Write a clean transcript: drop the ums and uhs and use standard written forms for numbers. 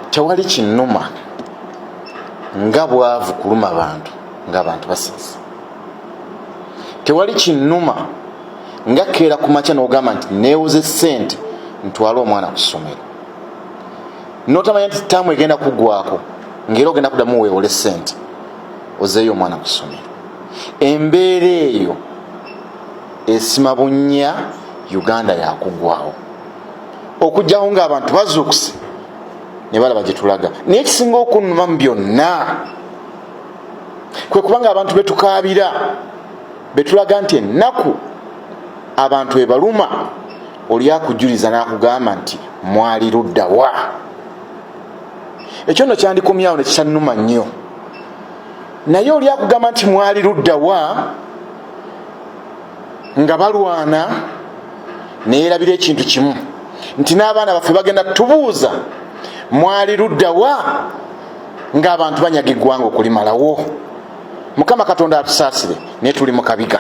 tewali kinnuma nga bwavu kuluma abantu ng'abantu basirise. Tewali kinnuma nga keera ku makya n'ogamba nti neewuze ssente ntwale omwana ku ssomero n'otamanya nti ttaamu egenda kuggwako ng'era ogenda kuddamu weewole ssente ozeeyo omwana ku ssomero. Embeera eyo esima bunnya Uganda yakuggwawo okugyawo ng'abantu bazuukuse ne balaba gye tulaga. Naye ekisinga okunnuma mu byonna kwe kubanga abantu betukaabira betulaga nti ennaku abantu ebaluma oli akujuliza n'akugamba nti mwali ludda wa. Ekyo nno kyandikomyawo ne kisannuma nnyo. Naye oli akugamba nti mwali ludda wa nga balwana neerabira ekintu kimu nti n'abaana baffe bagenda tubuuza mwali ludda wa ng'abantu banyaga eggwanga okulimalawo. Mukama Katonda atusaasire naye tuli mu kabiga.